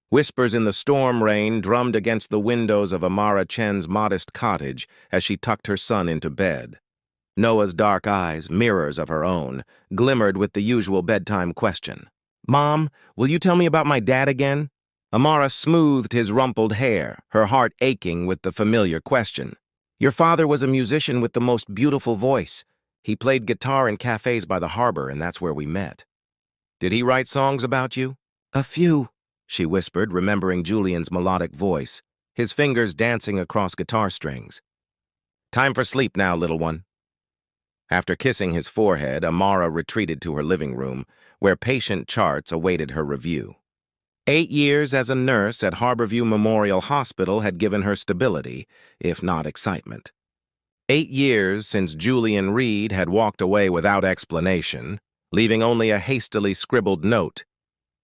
Whispers in the storm rain drummed against the windows of Amara Chen's modest cottage as she tucked her son into bed. Noah's dark eyes, mirrors of her own, glimmered with the usual bedtime question. "Mom, will you tell me about my dad again?" Amara smoothed his rumpled hair, her heart aching with the familiar question. "Your father was a musician with the most beautiful voice. He played guitar in cafes by the harbor, and that's where we met." "Did he write songs about you?" "A few," she whispered, remembering Julian's melodic voice, his fingers dancing across guitar strings. "Time for sleep now, little one." After kissing his forehead, Amara retreated to her living room, where patient charts awaited her review. 8 years as a nurse at Harborview Memorial Hospital had given her stability, if not excitement. 8 years since Julian Reed had walked away without explanation, leaving only a hastily scribbled note.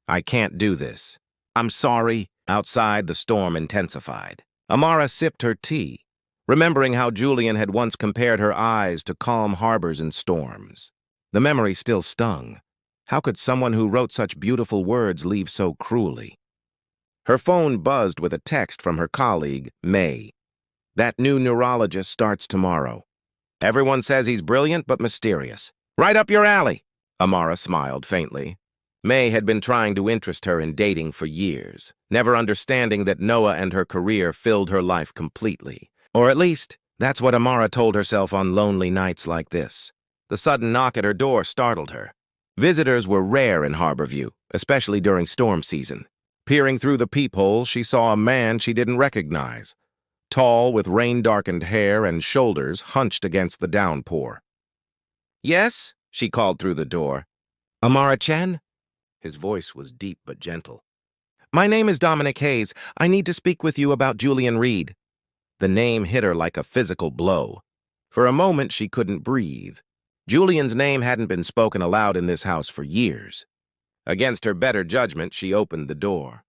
"I can't do this. I'm sorry." Outside, the storm intensified. Amara sipped her tea, remembering how Julian had once compared her eyes to calm harbors in storms. The memory still stung. How could someone who wrote such beautiful words leave so cruelly? Her phone buzzed with a text from her colleague, May. "That new neurologist starts tomorrow. Everyone says he's brilliant but mysterious. Right up your alley." Amara smiled faintly. May had been trying to interest her in dating for years, never understanding that Noah and her career filled her life completely. Or at least, that's what Amara told herself on lonely nights like this. The sudden knock at her door startled her. Visitors were rare in Harborview, especially during storm season. Peering through the peephole, she saw a man she didn't recognize, tall with rain-darkened hair and shoulders hunched against the downpour. "Yes?" she called through the door. "Amara Chen?" His voice was deep but gentle. "My name is Dominic Hayes. I need to speak with you about Julian Reed." The name hit her like a physical blow. For a moment, she couldn't breathe. Julian's name hadn't been spoken aloud in this house for years. Against her better judgment, she opened the door.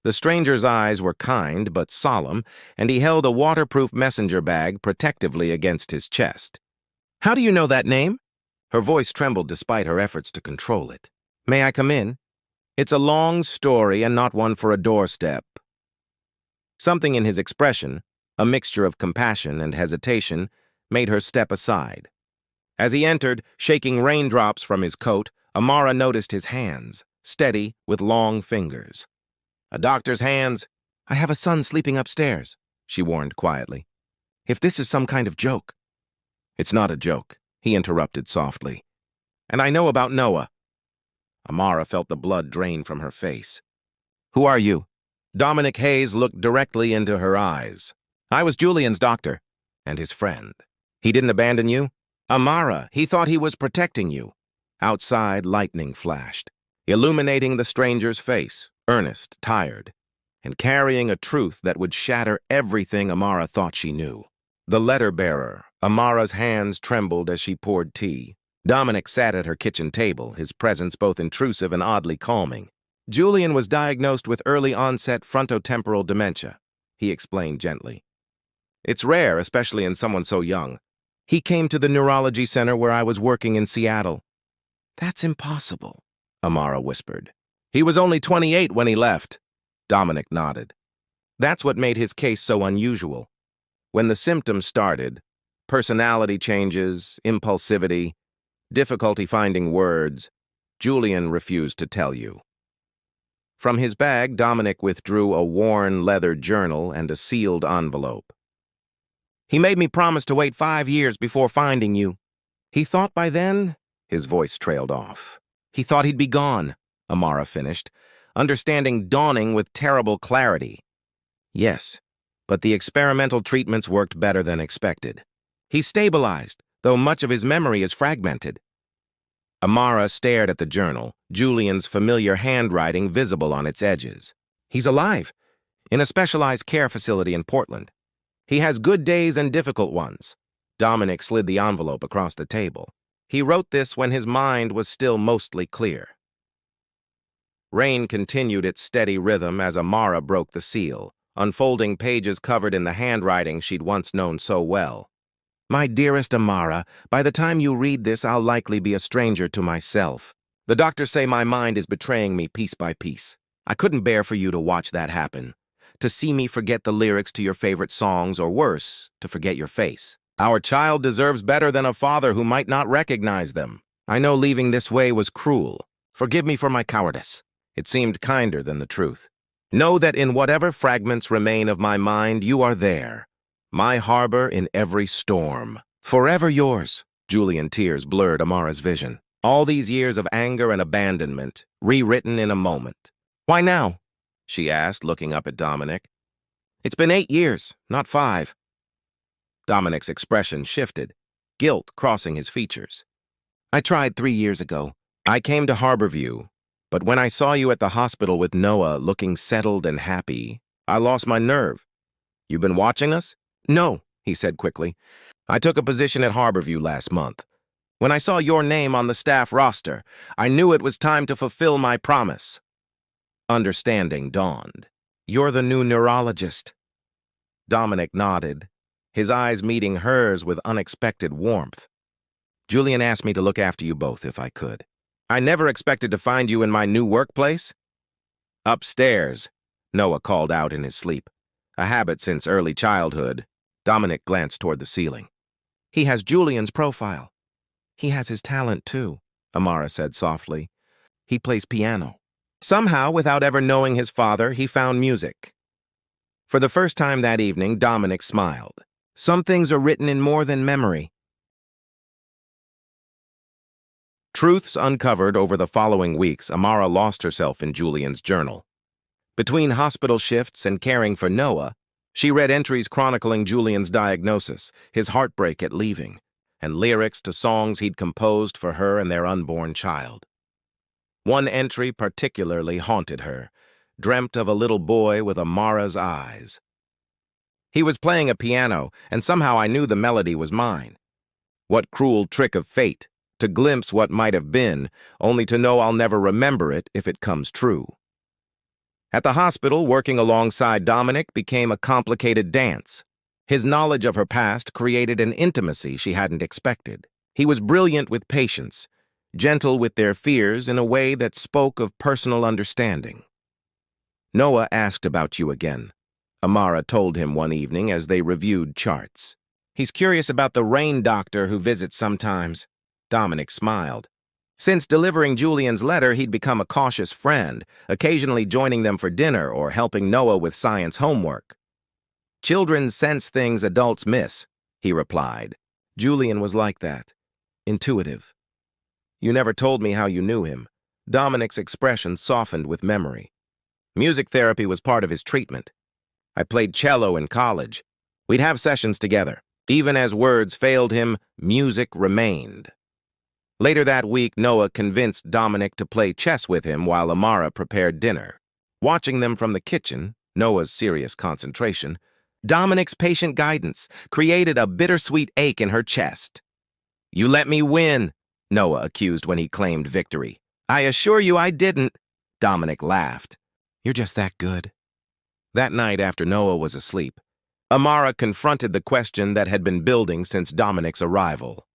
The stranger's eyes were kind but solemn, and he held a waterproof messenger bag protectively against his chest. "How do you know that name?" Her voice trembled despite her efforts to control it. "May I come in?" "It's a long story and not one for a doorstep." Something in his expression, a mixture of compassion and hesitation, made her step aside. As he entered, shaking raindrops from his coat, Amara noticed his hands, steady, with long fingers. "A doctor's hands." "I have a son sleeping upstairs," she warned quietly. "If this is some kind of joke." "It's not a joke," he interrupted softly. "And I know about Noah." Amara felt the blood drain from her face. "Who are you?" Dominic Hayes looked directly into her eyes. "I was Julian's doctor and his friend." "He didn't abandon you?" "Amara, he thought he was protecting you." Outside, lightning flashed, illuminating the stranger's face, earnest, tired, and carrying a truth that would shatter everything Amara thought she knew. The letter-bearer, Amara's hands trembled as she poured tea. Dominic sat at her kitchen table, his presence both intrusive and oddly calming. "Julian was diagnosed with early-onset frontotemporal dementia," he explained gently. "It's rare, especially in someone so young. He came to the neurology center where I was working in Seattle." "That's impossible," Amara whispered. "He was only 28 when he left." Dominic nodded. "That's what made his case so unusual. When the symptoms started, personality changes, impulsivity, difficulty finding words, Julian refused to tell you." From his bag, Dominic withdrew a worn leather journal and a sealed envelope. "He made me promise to wait 5 years before finding you." "He thought by then?" His voice trailed off. "He thought he'd be gone," Amara finished, understanding dawning with terrible clarity. "Yes, but the experimental treatments worked better than expected. He's stabilized, though much of his memory is fragmented." Amara stared at the journal, Julian's familiar handwriting visible on its edges. "He's alive, in a specialized care facility in Portland. He has good days and difficult ones." Dominic slid the envelope across the table. He wrote this when his mind was still mostly clear. Rain continued its steady rhythm as Amara broke the seal, unfolding pages covered in the handwriting she'd once known so well. "My dearest Amara, by the time you read this, I'll likely be a stranger to myself. The doctors say my mind is betraying me piece by piece. I couldn't bear for you to watch that happen. To see me forget the lyrics to your favorite songs, or worse, to forget your face. Our child deserves better than a father who might not recognize them. I know leaving this way was cruel. Forgive me for my cowardice. It seemed kinder than the truth. Know that in whatever fragments remain of my mind, you are there. My harbor in every storm. Forever yours. Julian tears blurred Amara's vision. All these years of anger and abandonment, rewritten in a moment. Why now? She asked, looking up at Dominic. It's been 8 years, not 5. Dominic's expression shifted, guilt crossing his features. I tried 3 years ago. I came to Harborview, but when I saw you at the hospital with Noah looking settled and happy, I lost my nerve. You've been watching us? No, he said quickly. I took a position at Harborview last month. When I saw your name on the staff roster, I knew it was time to fulfill my promise. Understanding dawned. You're the new neurologist. Dominic nodded, his eyes meeting hers with unexpected warmth. Julian asked me to look after you both if I could. I never expected to find you in my new workplace. Upstairs, Noah called out in his sleep. A habit since early childhood. Dominic glanced toward the ceiling. He has Julian's profile. He has his talent too, Amara said softly. He plays piano. Somehow, without ever knowing his father, he found music. For the first time that evening, Dominic smiled. Some things are written in more than memory. Truths uncovered over the following weeks, Amara lost herself in Julian's journal. Between hospital shifts and caring for Noah, she read entries chronicling Julian's diagnosis, his heartbreak at leaving, and lyrics to songs he'd composed for her and their unborn child. One entry particularly haunted her, dreamt of a little boy with Amara's eyes. He was playing a piano, and somehow I knew the melody was mine. What cruel trick of fate, to glimpse what might have been, only to know I'll never remember it if it comes true. At the hospital, working alongside Dominic became a complicated dance. His knowledge of her past created an intimacy she hadn't expected. He was brilliant with patients, gentle with their fears in a way that spoke of personal understanding. Noah asked about you again, Amara told him one evening as they reviewed charts. He's curious about the rain doctor who visits sometimes. Dominic smiled. Since delivering Julian's letter, he'd become a cautious friend, occasionally joining them for dinner or helping Noah with science homework. Children sense things adults miss, he replied. Julian was like that, intuitive. You never told me how you knew him. Dominic's expression softened with memory. Music therapy was part of his treatment. I played cello in college. We'd have sessions together. Even as words failed him, music remained. Later that week, Noah convinced Dominic to play chess with him while Amara prepared dinner. Watching them from the kitchen, Noah's serious concentration, Dominic's patient guidance created a bittersweet ache in her chest. You let me win, Noah accused when he claimed victory. I assure you I didn't, Dominic laughed. You're just that good. That night after Noah was asleep, Amara confronted the question that had been building since Dominic's arrival.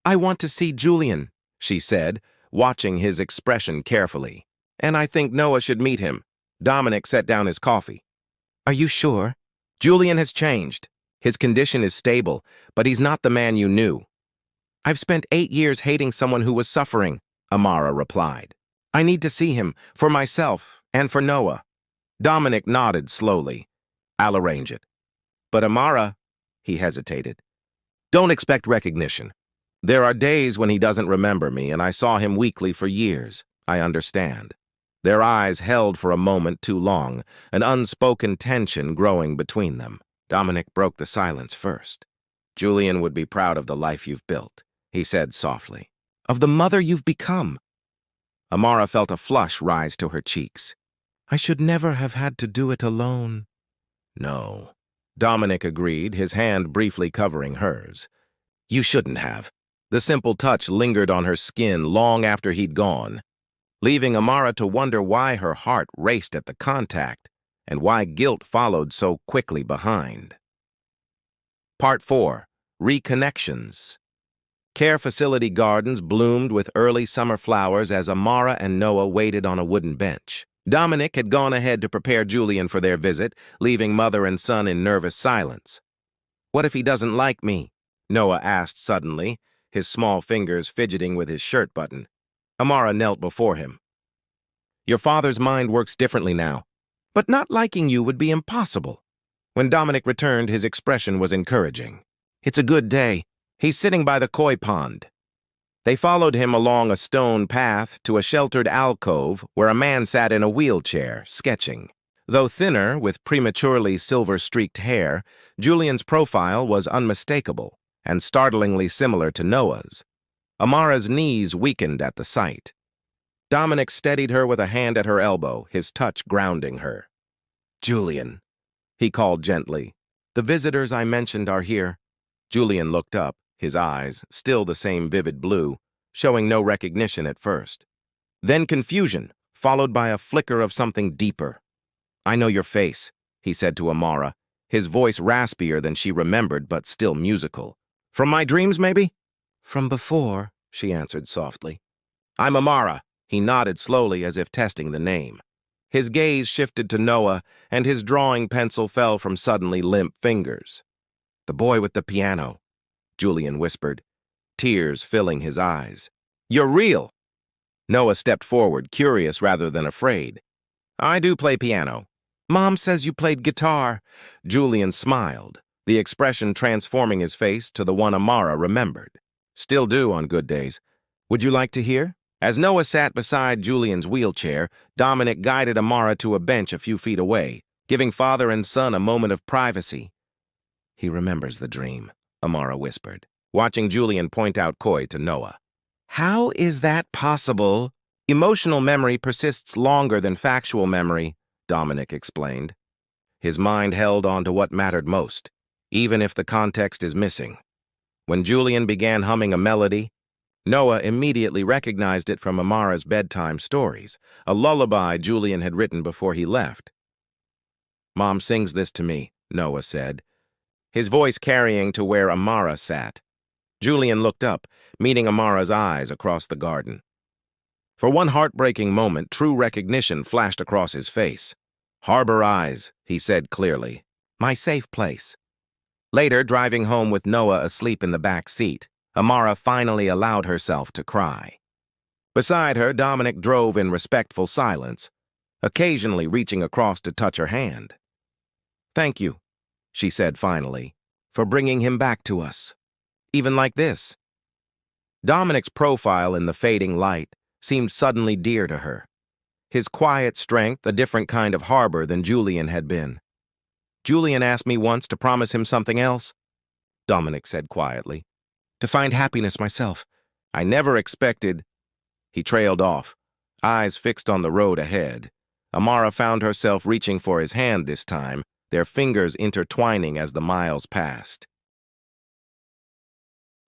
I want to see Julian, she said, watching his expression carefully. And I think Noah should meet him. Dominic set down his coffee. Are you sure? Julian has changed. His condition is stable, but he's not the man you knew. I've spent 8 years hating someone who was suffering, Amara replied. I need to see him, for myself and for Noah. Dominic nodded slowly. I'll arrange it. But Amara, he hesitated. Don't expect recognition. There are days when he doesn't remember me, and I saw him weekly for years. I understand. Their eyes held for a moment too long, an unspoken tension growing between them. Dominic broke the silence first. Julian would be proud of the life you've built, he said softly. Of the mother you've become. Amara felt a flush rise to her cheeks. I should never have had to do it alone. No. Dominic agreed, his hand briefly covering hers. You shouldn't have. The simple touch lingered on her skin long after he'd gone, leaving Amara to wonder why her heart raced at the contact and why guilt followed so quickly behind. Part 4. Reconnections. Care Facility Gardens bloomed with early summer flowers as Amara and Noah waited on a wooden bench. Dominic had gone ahead to prepare Julian for their visit, leaving mother and son in nervous silence. "What if he doesn't like me?" Noah asked suddenly, his small fingers fidgeting with his shirt button. Amara knelt before him. "Your father's mind works differently now, but not liking you would be impossible." When Dominic returned, his expression was encouraging. "It's a good day. He's sitting by the koi pond." They followed him along a stone path to a sheltered alcove where a man sat in a wheelchair, sketching. Though thinner, with prematurely silver-streaked hair, Julian's profile was unmistakable and startlingly similar to Noah's. Amara's knees weakened at the sight. Dominic steadied her with a hand at her elbow, his touch grounding her. "Julian," he called gently, "the visitors I mentioned are here." Julian looked up, his eyes, still the same vivid blue, showing no recognition at first. Then confusion, followed by a flicker of something deeper. "I know your face," he said to Amara, his voice raspier than she remembered but still musical. "From my dreams, maybe?" "From before," she answered softly. "I'm Amara." He nodded slowly as if testing the name. His gaze shifted to Noah, and his drawing pencil fell from suddenly limp fingers. "The boy with the piano," Julian whispered, tears filling his eyes. "You're real." Noah stepped forward, curious rather than afraid. "I do play piano." "Mom says you played guitar." Julian smiled, the expression transforming his face to the one Amara remembered. "Still do on good days. Would you like to hear?" As Noah sat beside Julian's wheelchair, Dominic guided Amara to a bench a few feet away, giving father and son a moment of privacy. "He remembers the dream," Amara whispered, watching Julian point out koi to Noah. "How is that possible?" "Emotional memory persists longer than factual memory," Dominic explained. His mind held on to what mattered most, even if the context is missing. When Julian began humming a melody, Noah immediately recognized it from Amara's bedtime stories, a lullaby Julian had written before he left. "Mom sings this to me," Noah said, his voice carrying to where Amara sat. Julian looked up, meeting Amara's eyes across the garden. For one heartbreaking moment, true recognition flashed across his face. "Harbor eyes," he said clearly. "My safe place." Later, driving home with Noah asleep in the back seat, Amara finally allowed herself to cry. Beside her, Dominic drove in respectful silence, occasionally reaching across to touch her hand. "Thank you," she said finally, "for bringing him back to us. Even like this." Dominic's profile in the fading light seemed suddenly dear to her. His quiet strength a different kind of harbor than Julian had been. "Julian asked me once to promise him something else," Dominic said quietly. "To find happiness myself. I never expected—" He trailed off, eyes fixed on the road ahead. Amara found herself reaching for his hand this time, their fingers intertwining as the miles passed.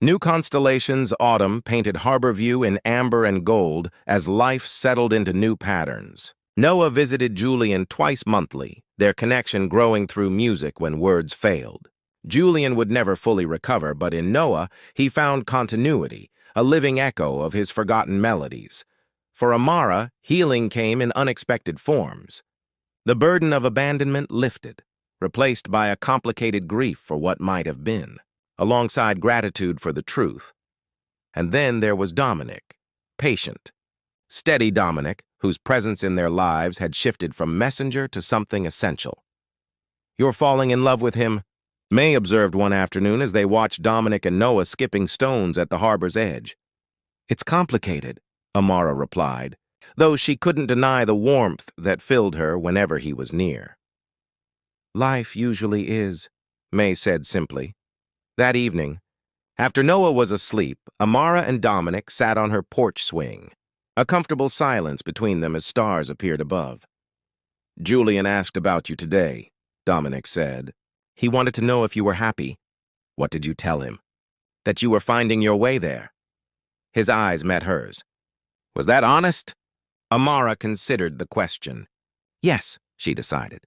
New constellations, autumn painted Harborview in amber and gold as life settled into new patterns. Noah visited Julian twice monthly, their connection growing through music when words failed. Julian would never fully recover, but in Noah, he found continuity, a living echo of his forgotten melodies. For Amara, healing came in unexpected forms. The burden of abandonment lifted, replaced by a complicated grief for what might have been, alongside gratitude for the truth. And then there was Dominic, patient, steady Dominic, whose presence in their lives had shifted from messenger to something essential. "You're falling in love with him," May observed one afternoon as they watched Dominic and Noah skipping stones at the harbor's edge. "It's complicated," Amara replied, though she couldn't deny the warmth that filled her whenever he was near. "Life usually is," May said simply. That evening, after Noah was asleep, Amara and Dominic sat on her porch swing, a comfortable silence between them as stars appeared above. "Julian asked about you today," Dominic said. "He wanted to know if you were happy." "What did you tell him?" "That you were finding your way there." His eyes met hers. "Was that honest?" Amara considered the question. "Yes," she decided.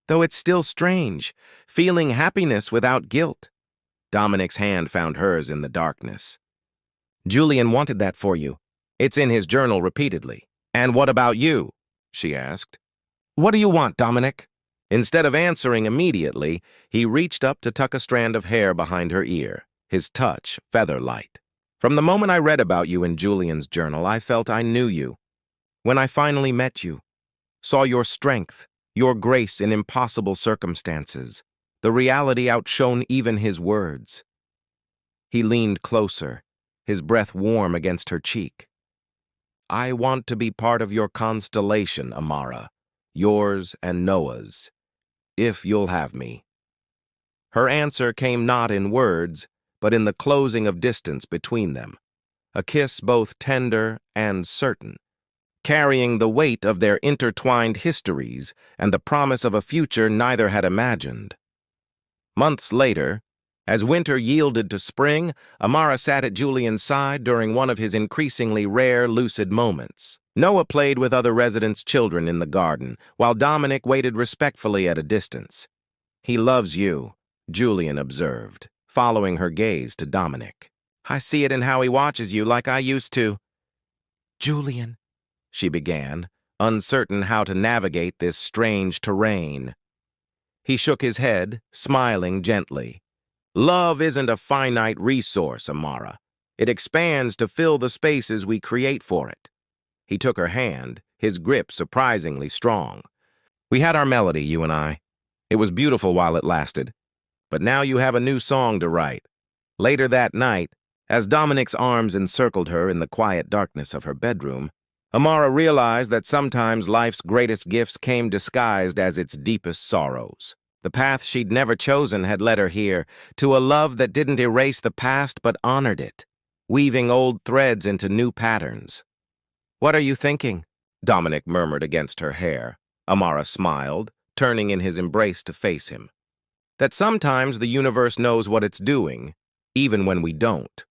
"Though it's still strange, feeling happiness without guilt." Dominic's hand found hers in the darkness. "Julian wanted that for you. It's in his journal repeatedly." "And what about you?" she asked. "What do you want, Dominic?" Instead of answering immediately, he reached up to tuck a strand of hair behind her ear, his touch feather-light. "From the moment I read about you in Julian's journal, I felt I knew you. When I finally met you, saw your strength, your grace in impossible circumstances, the reality outshone even his words." He leaned closer, his breath warm against her cheek. "I want to be part of your constellation, Amara, yours and Noah's, if you'll have me." Her answer came not in words, but in the closing of distance between them, a kiss both tender and certain, carrying the weight of their intertwined histories and the promise of a future neither had imagined. Months later, as winter yielded to spring, Amara sat at Julian's side during one of his increasingly rare lucid moments. Noah played with other residents' children in the garden, while Dominic waited respectfully at a distance. "He loves you," Julian observed, following her gaze to Dominic. "I see it in how he watches you like I used to." "Julian," she began, uncertain how to navigate this strange terrain. He shook his head, smiling gently. "Love isn't a finite resource, Amara. It expands to fill the spaces we create for it." He took her hand, his grip surprisingly strong. "We had our melody, you and I. It was beautiful while it lasted. But now you have a new song to write." Later that night, as Dominic's arms encircled her in the quiet darkness of her bedroom, Amara realized that sometimes life's greatest gifts came disguised as its deepest sorrows. The path she'd never chosen had led her here, to a love that didn't erase the past but honored it, weaving old threads into new patterns. "What are you thinking?" Dominic murmured against her hair. Amara smiled, turning in his embrace to face him. "That sometimes the universe knows what it's doing, even when we don't."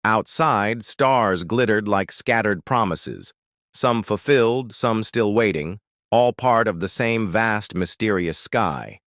Outside, stars glittered like scattered promises, some fulfilled, some still waiting, all part of the same vast, mysterious sky.